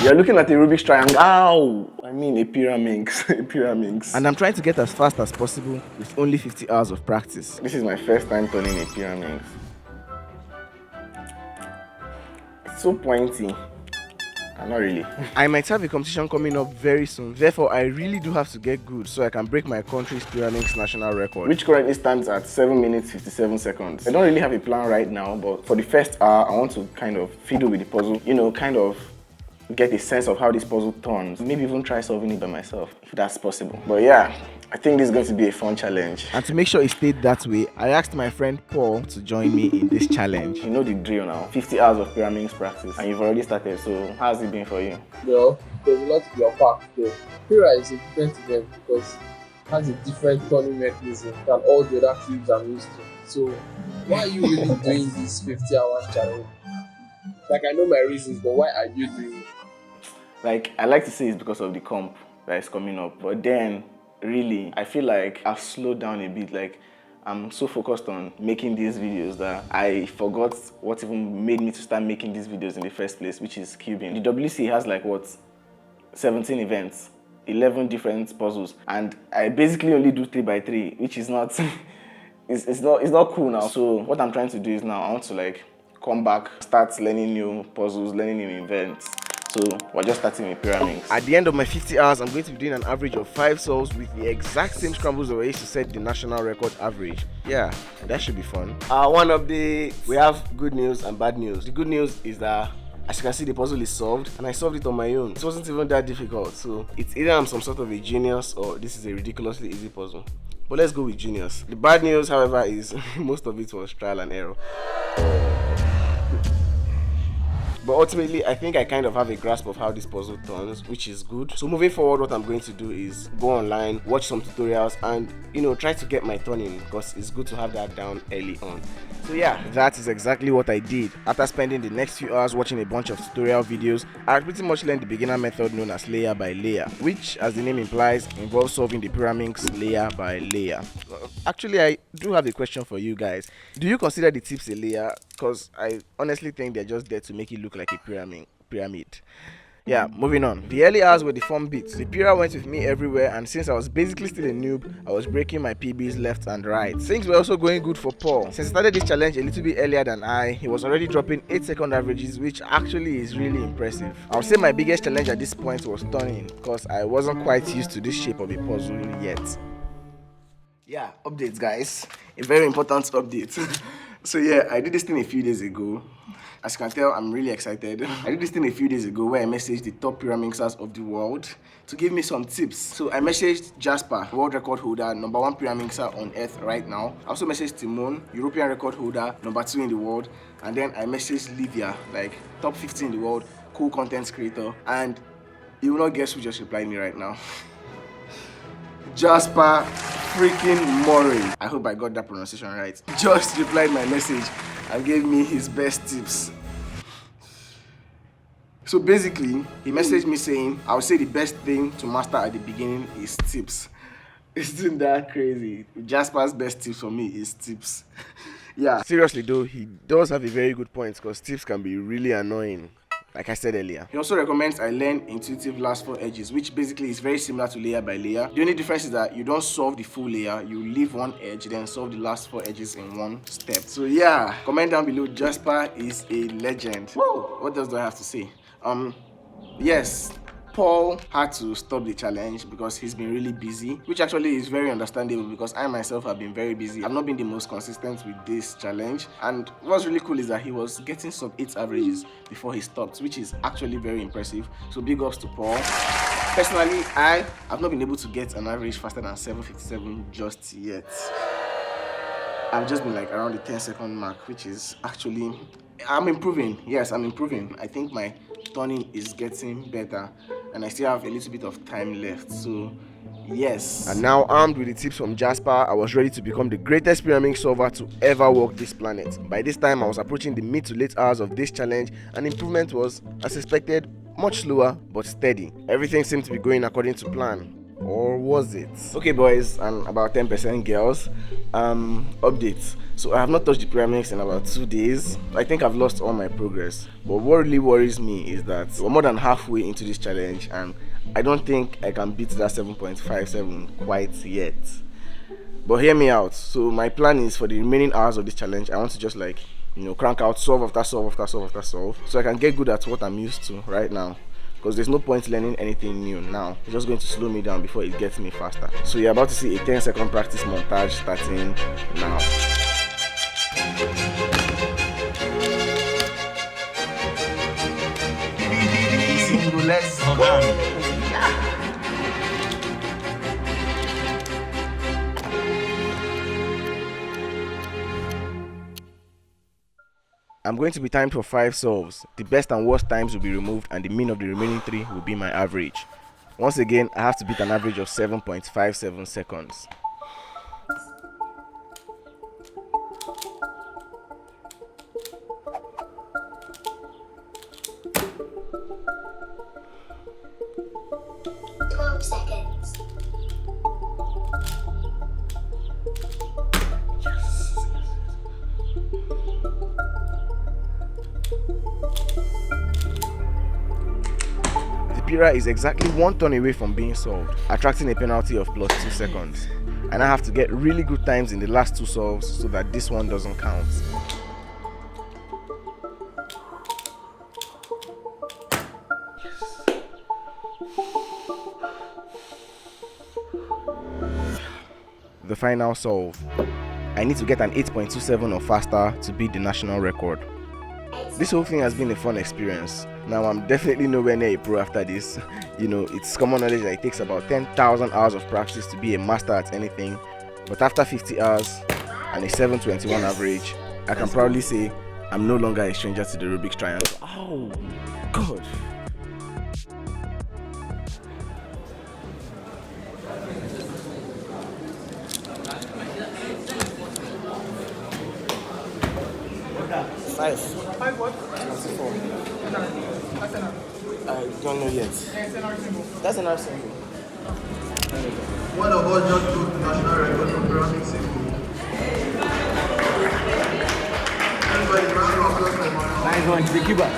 You're looking at a Rubik's triangle. Ow! I mean a pyraminx. A pyraminx. And I'm trying to get as fast as possible with only 50 hours of practice. This is my first time turning a pyraminx. It's so pointy. Not really. I might have a competition coming up very soon, therefore I really do have to get good so I can break my country's pyraminx national record, which currently stands at 7 minutes 57 seconds. I don't really have a plan right now, but for the first hour I want to kind of fiddle with the puzzle, you know, kind of get a sense of how this puzzle turns, maybe even try solving it by myself if that's possible. But yeah, I think this is going to be a fun challenge. And to make sure it stayed that way, I asked my friend Paul to join me in this challenge. You know the drill now. 50 hours of pyraminx practice and you've already started, so how's it been for you? Well, there's a lot to be unpacked there. Pyra is a different event because it has a different turning mechanism than all the other cubes I'm used to. So why are you really doing this 50 hours challenge? Like, I know my reasons, but why are you doing it? Like, I like to say it's because of the comp that is coming up, but then really, I feel like I've slowed down a bit. Like, I'm so focused on making these videos that I forgot what even made me to start making these videos in the first place, which is cubing. The WC has like, what, 17 events, 11 different puzzles, and I basically only do 3x3, which is not, it's not cool now. So what I'm trying to do is now I want to like come back, start learning new puzzles, learning new events. So we're just starting with pyraminx. At the end of my 50 hours, I'm going to be doing an average of 5 solves with the exact same scrambles that I used to set the national record average. Yeah, that should be fun. One update, we have good news and bad news. The good news is that, as you can see, the puzzle is solved and I solved it on my own. It wasn't even that difficult, so it's either I'm some sort of a genius or this is a ridiculously easy puzzle. But let's go with genius. The bad news, however, is most of it was trial and error. But ultimately, I think I kind of have a grasp of how this puzzle turns, which is good. So moving forward, what I'm going to do is go online, watch some tutorials, and, you know, try to get my turn in, because it's good to have that down early on. So yeah, that is exactly what I did. After spending the next few hours watching a bunch of tutorial videos, I pretty much learned the beginner method known as layer by layer, which, as the name implies, involves solving the pyraminx layer by layer. Actually, I do have a question for you guys. Do you consider the tips a layer? Because I honestly think they're just there to make it look like a pyramid. Yeah, moving on. The early hours were the fun bits. The Pyra went with me everywhere, and since I was basically still a noob, I was breaking my PBs left and right. Things were also going good for Paul. Since I started this challenge a little bit earlier than I, he was already dropping 8-second averages, which actually is really impressive. I would say my biggest challenge at this point was turning, because I wasn't quite used to this shape of a puzzle yet. Yeah, updates guys. A very important update. So yeah, I did this thing a few days ago. As you can tell, I'm really excited. I did this thing a few days ago where I messaged the top pyraminxers of the world to give me some tips. So I messaged Jasper, world record holder, #1 pyraminxer on earth right now. I also messaged Timon, European record holder, #2 in the world. And then I messaged Livia, like top 50 in the world, cool content creator. And you will not guess who just replied me right now. Jasper freaking Murray. I hope I got that pronunciation right. Just replied my message and gave me his best tips. So basically, he messaged me saying, I would say the best thing to master at the beginning is tips. Isn't that crazy? Jasper's best tips for me is tips. Yeah. Seriously though, he does have a very good point, because tips can be really annoying, like I said earlier. He also recommends I learn intuitive last 4 edges, which basically is very similar to layer by layer. The only difference is that you don't solve the full layer, you leave one edge, then solve the last 4 edges in one step. So yeah, comment down below. Jasper is a legend. Whoa. What else do I have to say? Yes, Paul had to stop the challenge because he's been really busy, which actually is very understandable because I myself have been very busy. I've not been the most consistent with this challenge, and what's really cool is that he was getting sub 8 averages before he stopped, which is actually very impressive. So big ups to Paul. Personally, I have not been able to get an average faster than 7:57 just yet. I've just been like around the 10-second mark, which is actually, I'm improving. Yes, I'm improving. I think my turning is getting better and I still have a little bit of time left, so yes. And now, armed with the tips from Jasper, I was ready to become the greatest pyraminx solver to ever walk this planet. By this time, I was approaching the mid to late hours of this challenge, and improvement was, as expected, much slower but steady. Everything seemed to be going according to plan. Or was it? Okay, boys, and about 10% girls. Updates. So I have not touched the pyraminx in about 2 days. I think I've lost all my progress. But what really worries me is that we're more than halfway into this challenge, and I don't think I can beat that 7.57 quite yet. But hear me out. So my plan is for the remaining hours of this challenge, I want to just like, crank out solve after solve after solve after solve, so I can get good at what I'm used to right now. Because there's no point learning anything new now. It's just going to slow me down before it gets me faster. So you're about to see a 10-second practice montage starting now. Let's go. I'm going to be timed for 5 solves. The best and worst times will be removed, and the mean of the remaining 3 will be my average. Once again, I have to beat an average of 7.57 seconds. Seconds. The Pira is exactly 1 turn away from being solved, attracting a penalty of plus 2 seconds. And I have to get really good times in the last 2 solves so that this one doesn't count. The final solve. I need to get an 8.27 or faster to beat the national record. This whole thing has been a fun experience. Now I'm definitely nowhere near a pro after this. It's common knowledge that it takes about 10,000 hours of practice to be a master at anything. But after 50 hours and a 7.21 average, I can proudly say I'm no longer a stranger to the Rubik's triangle. Oh, God. Five what? 24. I don't know yet. That's an arsenal. One of us just broke the national record for pyraminx symbol. Everybody, round of applause for my Nice one, the keeper.